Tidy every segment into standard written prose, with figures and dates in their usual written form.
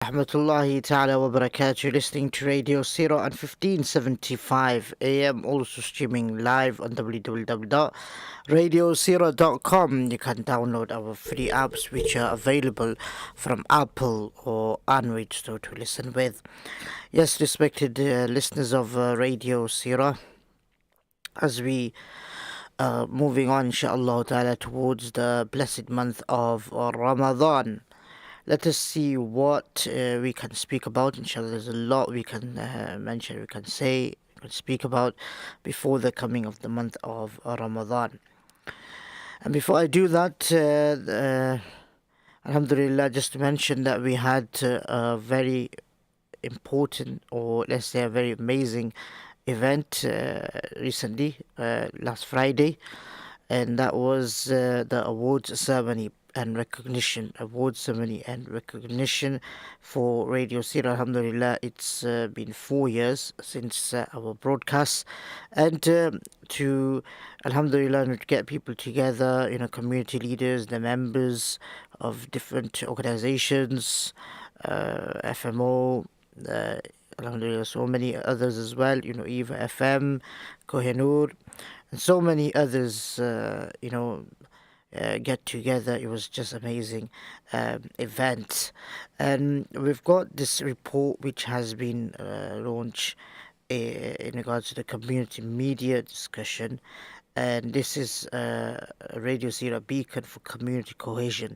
Rahmatullahi ta'ala wa barakatuh. You're listening to Radio Seerah on 1575 AM, also streaming live on www.radioseerah.com. You can download our free apps which are available from Apple or Android Store to listen with. Yes, respected listeners of Radio Seerah, as we moving on, inshallah ta'ala, towards the blessed month of Ramadan. Let us see what we can speak about. Inshallah, there's a lot we can mention, we can say, we can speak about before the coming of the month of Ramadan. And before I do that, Alhamdulillah, just to mention that we had a very important, or let's say a very amazing event recently, last Friday, and that was the awards ceremony and recognition for Radio Seerah. Alhamdulillah, it's been 4 years since our broadcast, and to Alhamdulillah, to get people together, community leaders, the members of different organizations, FMO, uh, Alhamdulillah, so many others as well, Eva FM, Kohinoor, and so many others, get together. It was just amazing event, and we've got this report which has been launched in regards to the community media discussion, and this is Radio Zero Beacon for Community Cohesion,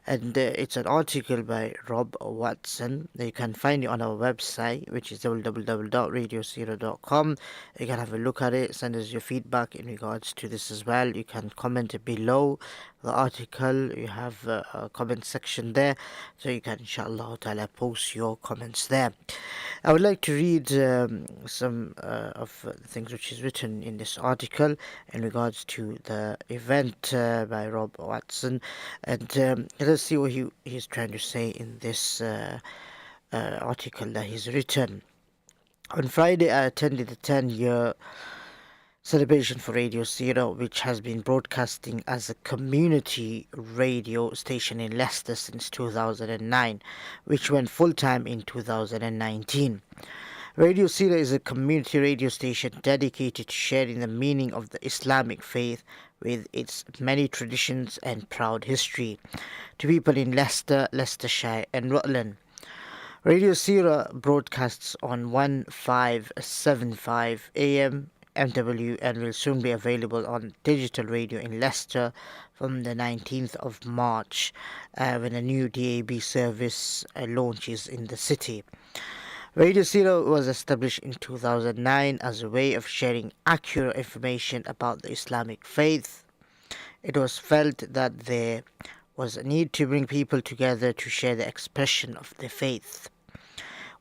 and it's an article by Rob Watson. You can find it on our website, which is www.radiozero.com. You can have a look at it, send us your feedback in regards to this as well. You can comment below the article. You have a comment section there, so you can inshallah ta'ala post your comments there. I would like to read some of the things which is written in this article in regards to the event by Rob Watson, and let's see what he's trying to say in this article that he's written. On Friday, I attended the 10-year celebration for Radio Seerah, which has been broadcasting as a community radio station in Leicester since 2009, which went full-time in 2019. Radio Seerah is a community radio station dedicated to sharing the meaning of the Islamic faith with its many traditions and proud history to people in Leicester, Leicestershire and Rutland. Radio Seerah broadcasts on 1575 AM MW and will soon be available on digital radio in Leicester from the 19th of March when a new DAB service launches in the city. Radio Seerah was established in 2009 as a way of sharing accurate information about the Islamic faith. It was felt that there was a need to bring people together to share the expression of their faith,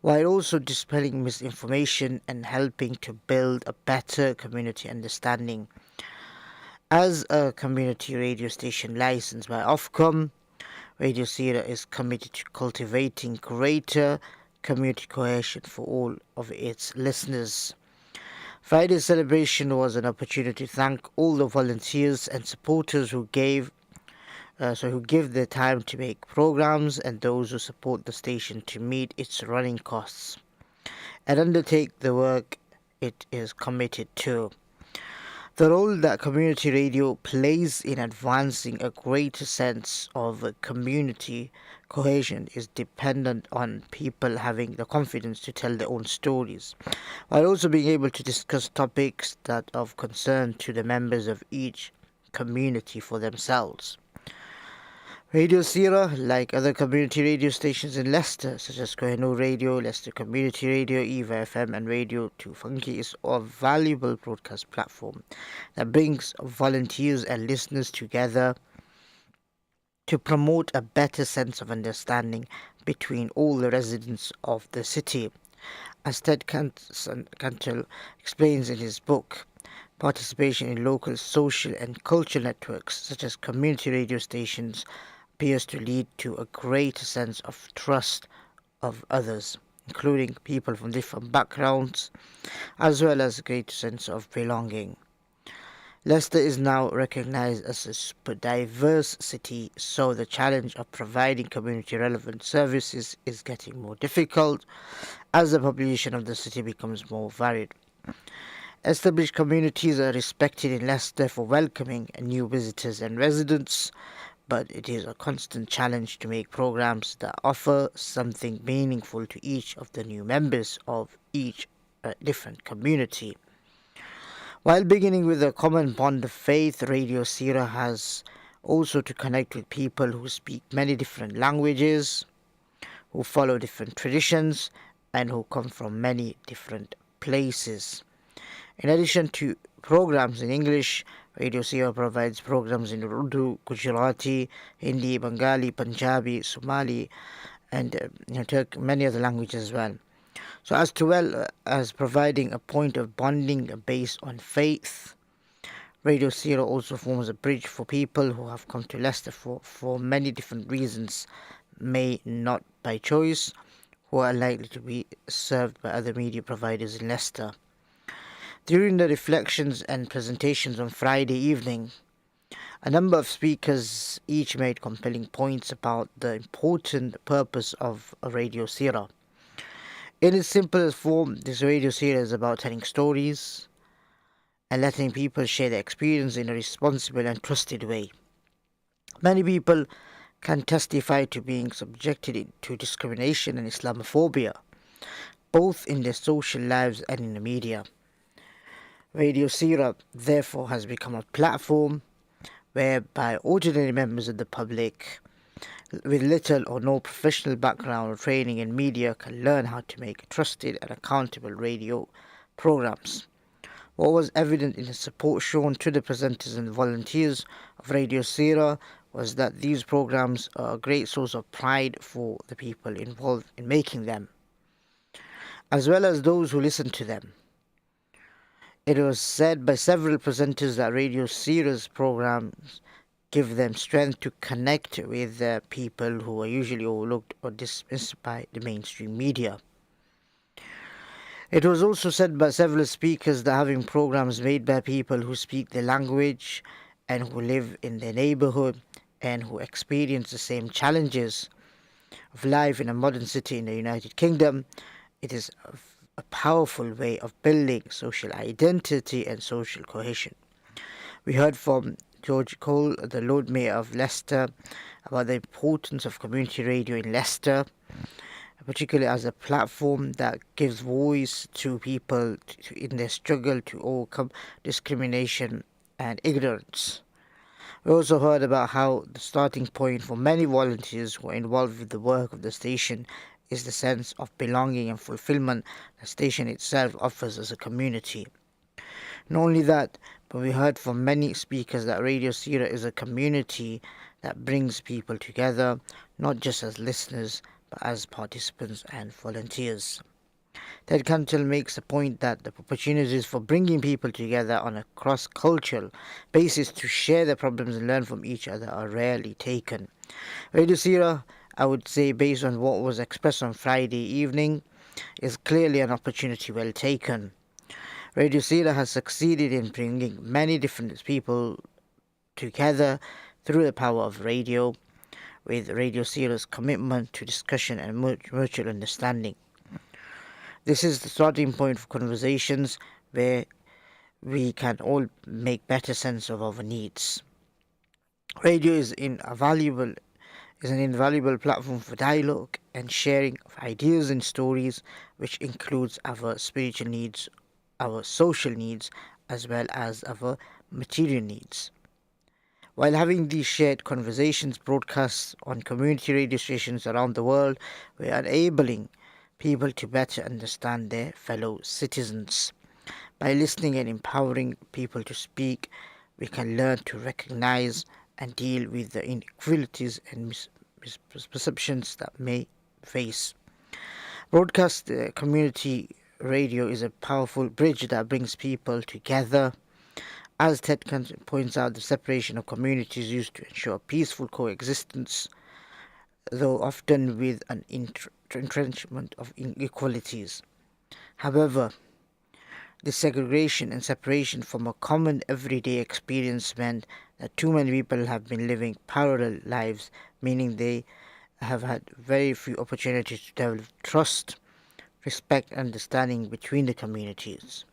while also dispelling misinformation and helping to build a better community understanding. As a community radio station licensed by Ofcom, Radio Seerah is committed to cultivating greater community cohesion for all of its listeners. Friday's celebration was an opportunity to thank all the volunteers and supporters who give their time to make programs, and those who support the station to meet its running costs and undertake the work it is committed to. The role that community radio plays in advancing a greater sense of community cohesion is dependent on people having the confidence to tell their own stories, while also being able to discuss topics that are of concern to the members of each community for themselves. Radio Seerah, like other community radio stations in Leicester, such as Kohinoor Radio, Leicester Community Radio, Eva FM, and Radio 2 Funky, is a valuable broadcast platform that brings volunteers and listeners together to promote a better sense of understanding between all the residents of the city. As Ted Cantle explains in his book, participation in local social and cultural networks, such as community radio stations, appears to lead to a greater sense of trust of others, including people from different backgrounds, as well as a greater sense of belonging. Leicester is now recognized as a super diverse city, so the challenge of providing community relevant services is getting more difficult as the population of the city becomes more varied. Established communities are respected in Leicester for welcoming new visitors and residents, but it is a constant challenge to make programs that offer something meaningful to each of the new members of each different community. While beginning with a common bond of faith, Radio Seerah has also to connect with people who speak many different languages, who follow different traditions, and who come from many different places. In addition to programs in English, Radio Seerah provides programs in Urdu, Gujarati, Hindi, Bengali, Punjabi, Somali, and many other languages as well. So, as well as providing a point of bonding based on faith, Radio Seerah also forms a bridge for people who have come to Leicester for many different reasons, may not by choice, who are likely to be served by other media providers in Leicester. During the reflections and presentations on Friday evening, a number of speakers each made compelling points about the important purpose of Radio Seerah. In its simplest form, this radio series is about telling stories and letting people share their experience in a responsible and trusted way. Many people can testify to being subjected to discrimination and Islamophobia, both in their social lives and in the media. Radio Seerah, therefore, has become a platform whereby ordinary members of the public with little or no professional background or training in media can learn how to make trusted and accountable radio programs. What was evident in the support shown to the presenters and volunteers of Radio Seerah was that these programs are a great source of pride for the people involved in making them, as well as those who listen to them. It was said by several presenters that Radio Seerah's programs give them strength to connect with people who are usually overlooked or dismissed by the mainstream media. It was also said by several speakers that having programs made by people who speak the language and who live in their neighborhood and who experience the same challenges of life in a modern city in the United Kingdom, it is a powerful way of building social identity and social cohesion. We heard from George Cole, the Lord Mayor of Leicester, about the importance of community radio in Leicester, particularly as a platform that gives voice to people in their struggle to overcome discrimination and ignorance. We also heard about how the starting point for many volunteers who are involved with the work of the station is the sense of belonging and fulfillment the station itself offers as a community. Not only that, but we heard from many speakers that Radio Seerah is a community that brings people together, not just as listeners, but as participants and volunteers. Ted Cantle makes the point that the opportunities for bringing people together on a cross-cultural basis to share their problems and learn from each other are rarely taken. Radio Seerah, I would say, based on what was expressed on Friday evening, is clearly an opportunity well taken. Radio Seerah has succeeded in bringing many different people together through the power of radio, with Radio Seerah's commitment to discussion and mutual understanding. This is the starting point for conversations where we can all make better sense of our needs. Radio is an invaluable platform for dialogue and sharing of ideas and stories, which includes our spiritual needs, our social needs, as well as our material needs. While having these shared conversations broadcast on community radio stations around the world, we are enabling people to better understand their fellow citizens. By listening and empowering people to speak, we can learn to recognize and deal with the inequalities and misperceptions that may face. Broadcast community radio is a powerful bridge that brings people together. As Ted points out, the separation of communities used to ensure peaceful coexistence, though often with an entrenchment of inequalities. However, This segregation and separation from a common everyday experience meant that too many people have been living parallel lives, meaning they have had very few opportunities to develop trust, respect, and understanding between the communities.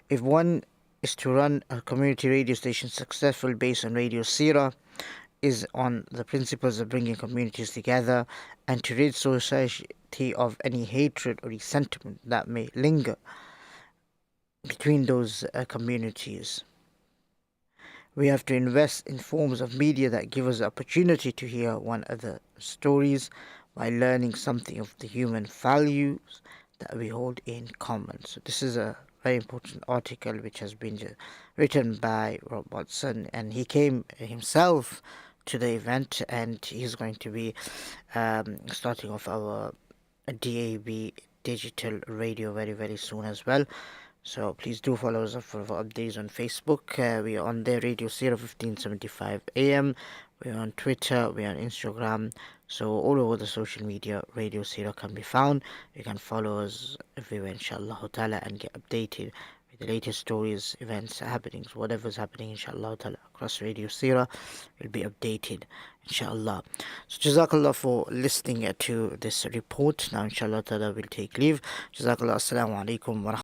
If one is to run a community radio station successful based on Radio Seerah, is on the principles of bringing communities together and to rid society of any hatred or resentment that may linger between those communities. We have to invest in forms of media that give us the opportunity to hear one another's stories while learning something of the human values that we hold in common. So this is a very important article which has been written by Rob Watson, and he came himself to the event, and he's going to be starting off our DAB digital radio very very soon as well. So please do follow us for updates on Facebook. We are on there, Radio Seerah 1575 AM. We're on Twitter, we're on Instagram. So all over the social media, Radio Seerah can be found. You can follow us everywhere, inshallah ta'ala, and get updated with the latest stories, events, happenings, whatever's happening, inshallah ta'ala, across Radio Seerah will be updated, inshallah. So Jazakallah for listening to this report. Now, inshallah ta'ala, we'll take leave. Jazakallah, assalamu alaikum wa